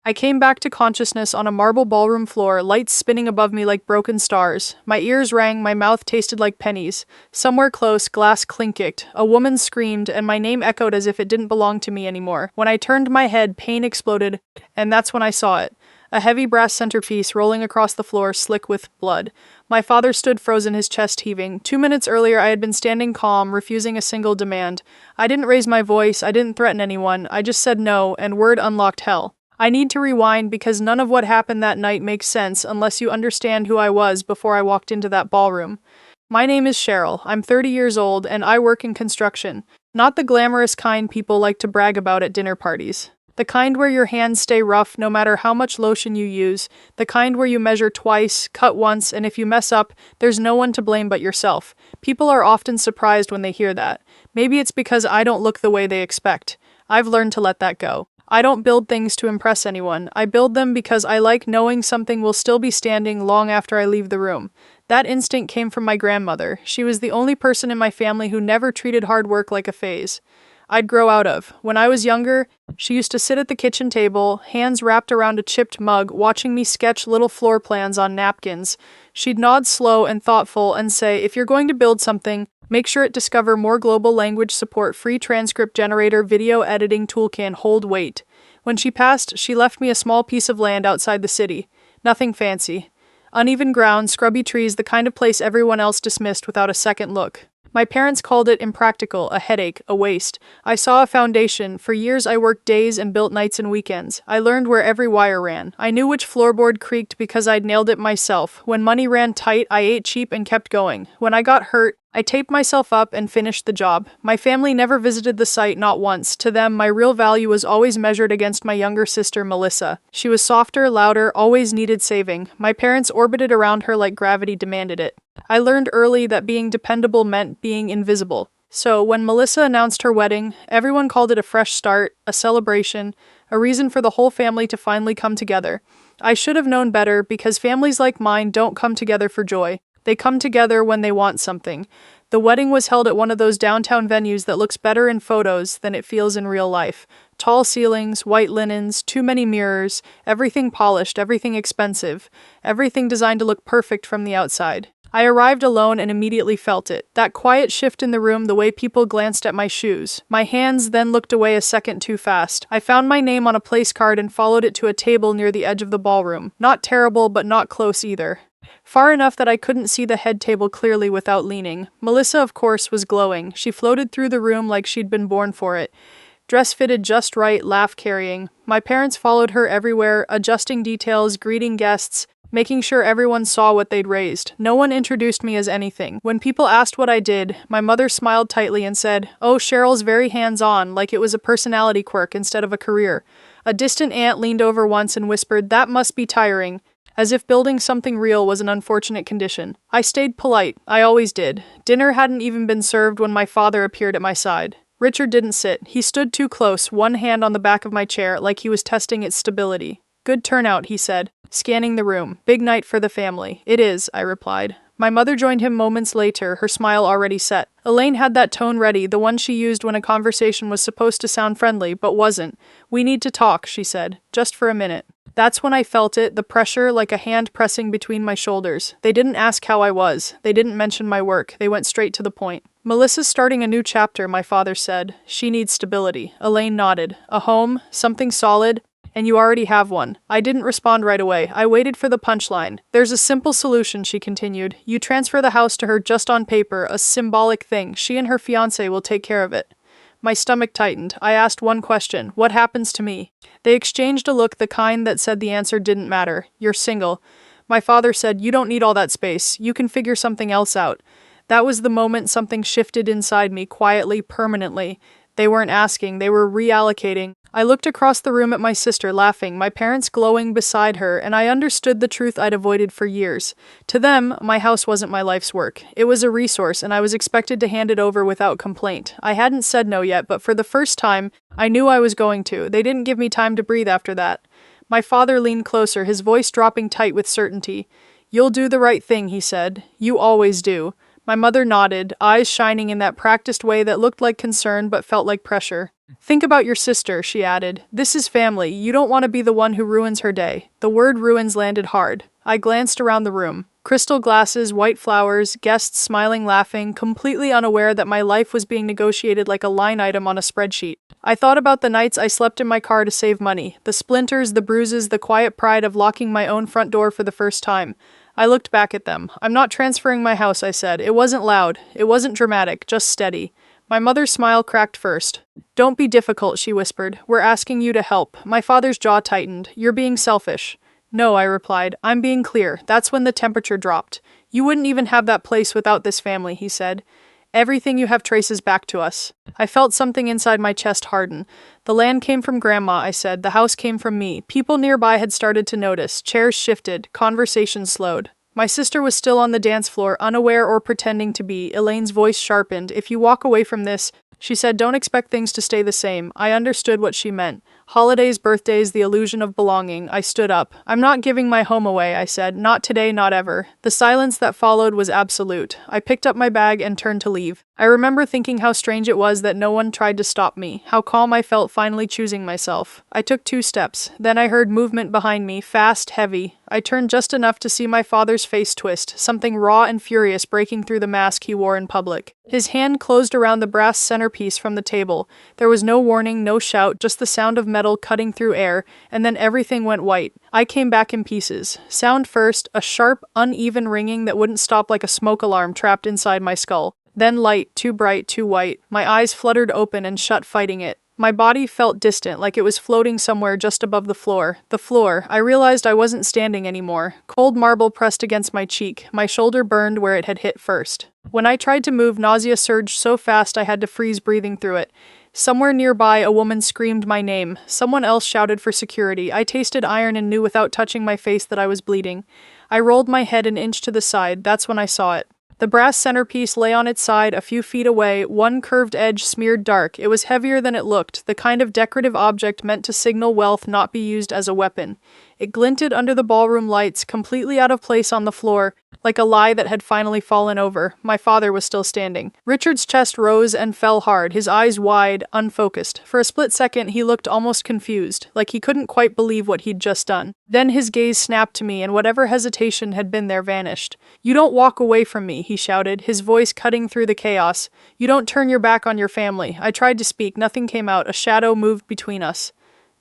I came back to consciousness on a marble ballroom floor, lights spinning above me like broken stars. My ears rang, my mouth tasted like pennies. Somewhere close, glass clinked. A woman screamed, and my name echoed as if it didn't belong to me anymore. When I turned my head, pain exploded, and that's when I saw it. A heavy brass centerpiece rolling across the floor, slick with blood. My father stood frozen, his chest heaving. 2 minutes earlier, I had been standing calm, refusing a single demand. I didn't raise my voice, I didn't threaten anyone, I just said no, and word unlocked hell. I need to rewind because none of what happened that night makes sense unless you understand who I was before I walked into that ballroom. My name is Cheryl, I'm 30 years old, and I work in construction. Not the glamorous kind people like to brag about at dinner parties. The kind where your hands stay rough no matter how much lotion you use. The kind where you measure twice, cut once, and if you mess up, there's no one to blame but yourself. People are often surprised when they hear that. Maybe it's because I don't look the way they expect. I've learned to let that go. I don't build things to impress anyone. I build them because I like knowing something will still be standing long after I leave the room. That instinct came from my grandmother. She was the only person in my family who never treated hard work like a phase I'd grow out of. When I was younger, she used to sit at the kitchen table, hands wrapped around a chipped mug, watching me sketch little floor plans on napkins. She'd nod slow and thoughtful and say, if you're going to build something, make sure it discover more global language support, free transcript generator, video editing tool can hold weight. When she passed, she left me a small piece of land outside the city. Nothing fancy. Uneven ground, scrubby trees, the kind of place everyone else dismissed without a second look. My parents called it impractical, a headache, a waste. I saw a foundation. For years I worked days and built nights and weekends. I learned where every wire ran. I knew which floorboard creaked because I'd nailed it myself. When money ran tight, I ate cheap and kept going. When I got hurt, I taped myself up and finished the job. My family never visited the site, not once. To them, my real value was always measured against my younger sister, Melissa. She was softer, louder, always needed saving. My parents orbited around her like gravity demanded it. I learned early that being dependable meant being invisible. So, when Melissa announced her wedding, everyone called it a fresh start, a celebration, a reason for the whole family to finally come together. I should have known better because families like mine don't come together for joy. They come together when they want something. The wedding was held at one of those downtown venues that looks better in photos than it feels in real life. Tall ceilings, white linens, too many mirrors, everything polished, everything expensive, everything designed to look perfect from the outside. I arrived alone and immediately felt it. That quiet shift in the room, the way people glanced at my shoes. My hands then looked away a second too fast. I found my name on a place card and followed it to a table near the edge of the ballroom. Not terrible, but not close either. Far enough that I couldn't see the head table clearly without leaning. Melissa, of course, was glowing. She floated through the room like she'd been born for it. Dress fitted just right, laugh carrying. My parents followed her everywhere, adjusting details, greeting guests, making sure everyone saw what they'd raised. No one introduced me as anything. When people asked what I did, my mother smiled tightly and said, "Oh, Cheryl's very hands-on, like it was a personality quirk instead of a career." A distant aunt leaned over once and whispered, "That must be tiring," as if building something real was an unfortunate condition. I stayed polite. I always did. Dinner hadn't even been served when my father appeared at my side. Richard didn't sit. He stood too close, one hand on the back of my chair, like he was testing its stability. "Good turnout," he said, scanning the room. "Big night for the family." "It is," I replied. My mother joined him moments later, her smile already set. Elaine had that tone ready, the one she used when a conversation was supposed to sound friendly, but wasn't. "We need to talk," she said, "just for a minute." That's when I felt it, the pressure like a hand pressing between my shoulders. They didn't ask how I was. They didn't mention my work. They went straight to the point. "Melissa's starting a new chapter," my father said. "She needs stability." Elaine nodded. "A home? Something solid? And you already have one." I didn't respond right away. I waited for the punchline. "There's a simple solution," she continued. "You transfer the house to her just on paper, a symbolic thing. She and her fiancé will take care of it." My stomach tightened. I asked one question. "What happens to me?" They exchanged a look, the kind that said the answer didn't matter. "You're single." My father said, "You don't need all that space. You can figure something else out." That was the moment something shifted inside me, quietly, permanently. They weren't asking, they were reallocating. I looked across the room at my sister, laughing, my parents glowing beside her, and I understood the truth I'd avoided for years. To them, my house wasn't my life's work. It was a resource, and I was expected to hand it over without complaint. I hadn't said no yet, but for the first time, I knew I was going to. They didn't give me time to breathe after that. My father leaned closer, his voice dropping tight with certainty. "You'll do the right thing," he said. "You always do. My mother nodded, eyes shining in that practiced way that looked like concern but felt like pressure. Think about your sister, she added. This is family. You don't want to be the one who ruins her day. The word ruins landed hard. I glanced around the room. Crystal glasses, white flowers, guests smiling, laughing, completely unaware that my life was being negotiated like a line item on a spreadsheet. I thought about the nights I slept in my car to save money, the splinters, the bruises, the quiet pride of locking my own front door for the first time. I looked back at them. I'm not transferring my house, I said. It wasn't loud. It wasn't dramatic, just steady. My mother's smile cracked first. Don't be difficult, she whispered. We're asking you to help. My father's jaw tightened. You're being selfish. No, I replied. I'm being clear. That's when the temperature dropped. You wouldn't even have that place without this family, he said. Everything you have traces back to us. I felt something inside my chest harden. The land came from Grandma, I said. The house came from me. People nearby had started to notice. Chairs shifted. Conversation slowed. My sister was still on the dance floor, unaware or pretending to be. Elaine's voice sharpened. If you walk away from this, she said, don't expect things to stay the same. I understood what she meant. Holidays, birthdays, the illusion of belonging. I stood up. I'm not giving my home away, I said. Not today, not ever. The silence that followed was absolute. I picked up my bag and turned to leave. I remember thinking how strange it was that no one tried to stop me, how calm I felt finally choosing myself. I took 2 steps. Then I heard movement behind me, fast, heavy. I turned just enough to see my father's face twist, something raw and furious breaking through the mask he wore in public. His hand closed around the brass centerpiece from the table. There was no warning, no shout, just the sound of metal cutting through air, and then everything went white. I came back in pieces. Sound first, a sharp, uneven ringing that wouldn't stop like a smoke alarm trapped inside my skull. Then light, too bright, too white. My eyes fluttered open and shut, fighting it. My body felt distant, like it was floating somewhere just above the floor. The floor. I realized I wasn't standing anymore. Cold marble pressed against my cheek. My shoulder burned where it had hit first. When I tried to move, nausea surged so fast I had to freeze breathing through it. Somewhere nearby, a woman screamed my name. Someone else shouted for security. I tasted iron and knew without touching my face that I was bleeding. I rolled my head an inch to the side. That's when I saw it. The brass centerpiece lay on its side a few feet away, one curved edge smeared dark. It was heavier than it looked, the kind of decorative object meant to signal wealth, not be used as a weapon. It glinted under the ballroom lights, completely out of place on the floor, like a lie that had finally fallen over. My father was still standing. Richard's chest rose and fell hard, his eyes wide, unfocused. For a split second, he looked almost confused, like he couldn't quite believe what he'd just done. Then his gaze snapped to me, and whatever hesitation had been there vanished. You don't walk away from me, he shouted, his voice cutting through the chaos. You don't turn your back on your family. I tried to speak. Nothing came out. A shadow moved between us.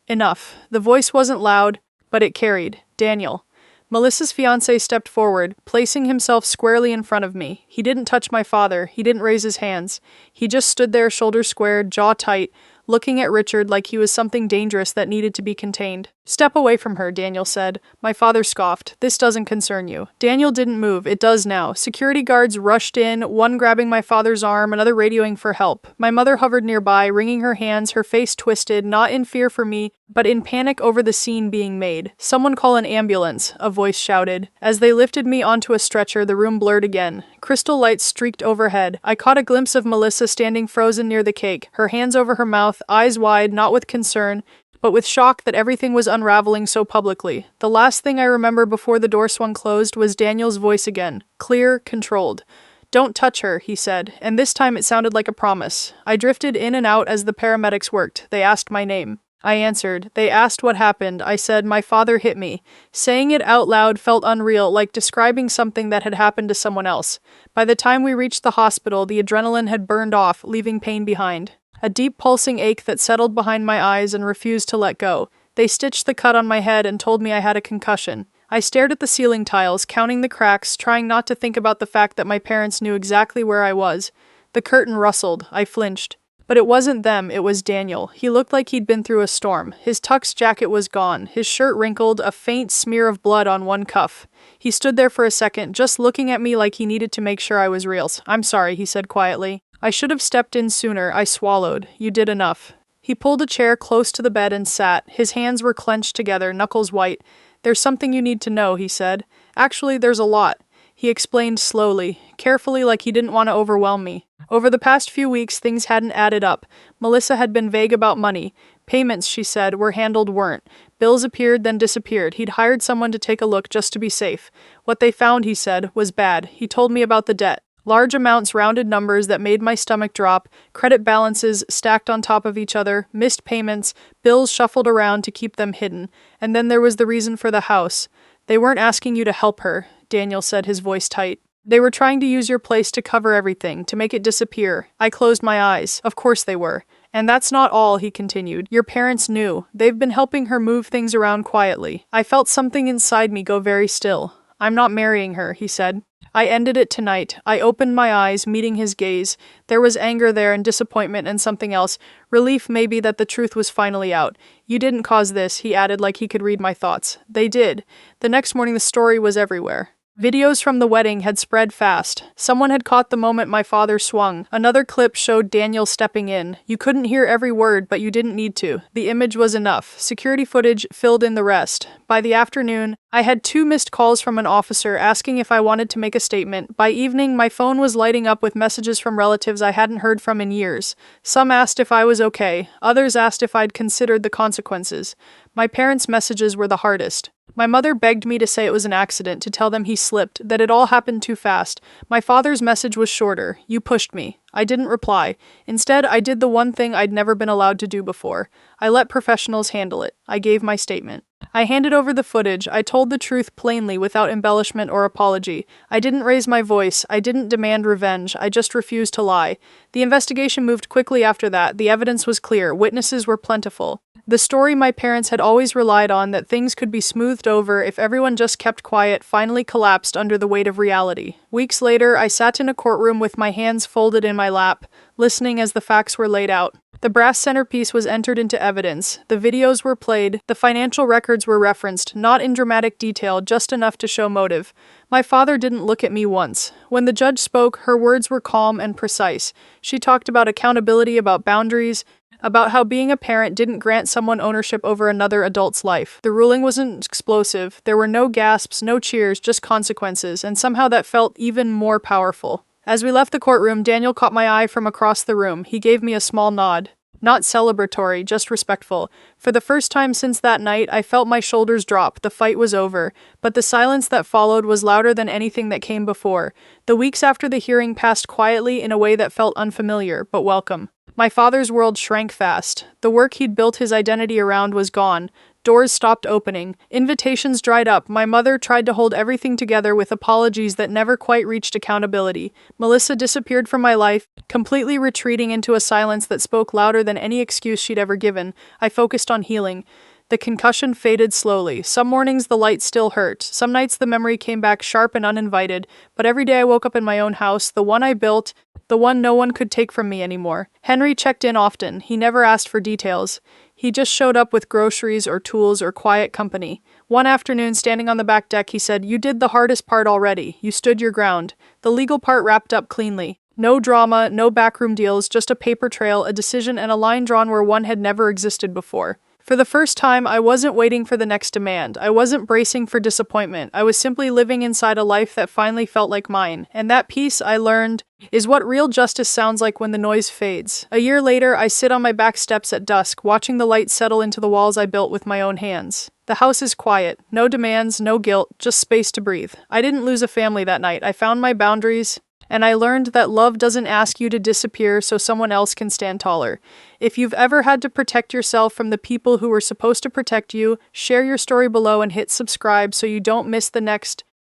Enough. The voice wasn't loud, but it carried. Daniel. Melissa's fiancé stepped forward, placing himself squarely in front of me. He didn't touch my father. He didn't raise his hands. He just stood there, shoulders squared, jaw tight, looking at Richard like he was something dangerous that needed to be contained. Step away from her, Daniel said. My father scoffed. This doesn't concern you. Daniel didn't move. It does now. Security guards rushed in, one grabbing my father's arm, another radioing for help. My mother hovered nearby, wringing her hands, her face twisted, not in fear for me, but in panic over the scene being made. Someone call an ambulance, a voice shouted. As they lifted me onto a stretcher, the room blurred again. Crystal lights streaked overhead. I caught a glimpse of Melissa standing frozen near the cake, her hands over her mouth, eyes wide, not with concern, but with shock that everything was unraveling so publicly. The last thing I remember before the door swung closed was Daniel's voice again, clear, controlled. Don't touch her, he said, and this time it sounded like a promise. I drifted in and out as the paramedics worked. They asked my name. I answered. They asked what happened. I said, my father hit me. Saying it out loud felt unreal, like describing something that had happened to someone else. By the time we reached the hospital, the adrenaline had burned off, leaving pain behind. A deep pulsing ache that settled behind my eyes and refused to let go. They stitched the cut on my head and told me I had a concussion. I stared at the ceiling tiles, counting the cracks, trying not to think about the fact that my parents knew exactly where I was. The curtain rustled. I flinched. But it wasn't them, it was Daniel. He looked like he'd been through a storm. His tux jacket was gone, his shirt wrinkled, a faint smear of blood on one cuff. He stood there for a second, just looking at me like he needed to make sure I was real. I'm sorry, he said quietly. I should have stepped in sooner. I swallowed. You did enough. He pulled a chair close to the bed and sat. His hands were clenched together, knuckles white. There's something you need to know, he said. Actually, there's a lot. He explained slowly, carefully, like he didn't want to overwhelm me. Over the past few weeks, things hadn't added up. Melissa had been vague about money. Payments, she said, weren't. Bills appeared, then disappeared. He'd hired someone to take a look just to be safe. What they found, he said, was bad. He told me about the debt. Large amounts, rounded numbers that made my stomach drop, credit balances stacked on top of each other, missed payments, bills shuffled around to keep them hidden. And then there was the reason for the house. They weren't asking you to help her, Daniel said, his voice tight. They were trying to use your place to cover everything, to make it disappear. I closed my eyes. Of course they were. And that's not all, he continued. Your parents knew. They've been helping her move things around quietly. I felt something inside me go very still. I'm not marrying her, he said. I ended it tonight. I opened my eyes, meeting his gaze. There was anger there and disappointment and something else. Relief maybe that the truth was finally out. You didn't cause this, he added like he could read my thoughts. They did. The next morning the story was everywhere. Videos from the wedding had spread fast. Someone had caught the moment my father swung. Another clip showed Daniel stepping in. You couldn't hear every word, but you didn't need to. The image was enough. Security footage filled in the rest. By the afternoon, I had 2 missed calls from an officer asking if I wanted to make a statement. By evening, my phone was lighting up with messages from relatives I hadn't heard from in years. Some asked if I was okay. Others asked if I'd considered the consequences. My parents' messages were the hardest. My mother begged me to say it was an accident, to tell them he slipped, that it all happened too fast. My father's message was shorter. You pushed me. I didn't reply. Instead, I did the one thing I'd never been allowed to do before. I let professionals handle it. I gave my statement. I handed over the footage. I told the truth plainly without embellishment or apology. I didn't raise my voice. I didn't demand revenge. I just refused to lie. The investigation moved quickly after that. The evidence was clear. Witnesses were plentiful. The story my parents had always relied on, that things could be smoothed over if everyone just kept quiet, finally collapsed under the weight of reality. Weeks later, I sat in a courtroom with my hands folded in my lap, listening as the facts were laid out. The brass centerpiece was entered into evidence. The videos were played. The financial records were referenced, not in dramatic detail, just enough to show motive. My father didn't look at me once. When the judge spoke, her words were calm and precise. She talked about accountability, about boundaries, about how being a parent didn't grant someone ownership over another adult's life. The ruling wasn't explosive. There were no gasps, no cheers, just consequences, and somehow that felt even more powerful. As we left the courtroom, Daniel caught my eye from across the room. He gave me a small nod. Not celebratory, just respectful. For the first time since that night, I felt my shoulders drop. The fight was over. But the silence that followed was louder than anything that came before. The weeks after the hearing passed quietly in a way that felt unfamiliar, but welcome. My father's world shrank fast. The work he'd built his identity around was gone. Doors stopped opening. Invitations dried up. My mother tried to hold everything together with apologies that never quite reached accountability. Melissa disappeared from my life, completely retreating into a silence that spoke louder than any excuse she'd ever given. I focused on healing. The concussion faded slowly. Some mornings the light still hurt. Some nights the memory came back sharp and uninvited. But every day I woke up in my own house, the one I built, the one no one could take from me anymore. Henry checked in often. He never asked for details. He just showed up with groceries or tools or quiet company. One afternoon, standing on the back deck, he said, "You did the hardest part already. You stood your ground." The legal part wrapped up cleanly. No drama, no backroom deals, just a paper trail, a decision, and a line drawn where one had never existed before. For the first time, I wasn't waiting for the next demand. I wasn't bracing for disappointment. I was simply living inside a life that finally felt like mine. And that peace, I learned, is what real justice sounds like when the noise fades. A year later, I sit on my back steps at dusk, watching the light settle into the walls I built with my own hands. The house is quiet. No demands, no guilt, just space to breathe. I didn't lose a family that night. I found my boundaries. And I learned that love doesn't ask you to disappear so someone else can stand taller. If you've ever had to protect yourself from the people who were supposed to protect you, share your story below and hit subscribe so you don't miss the next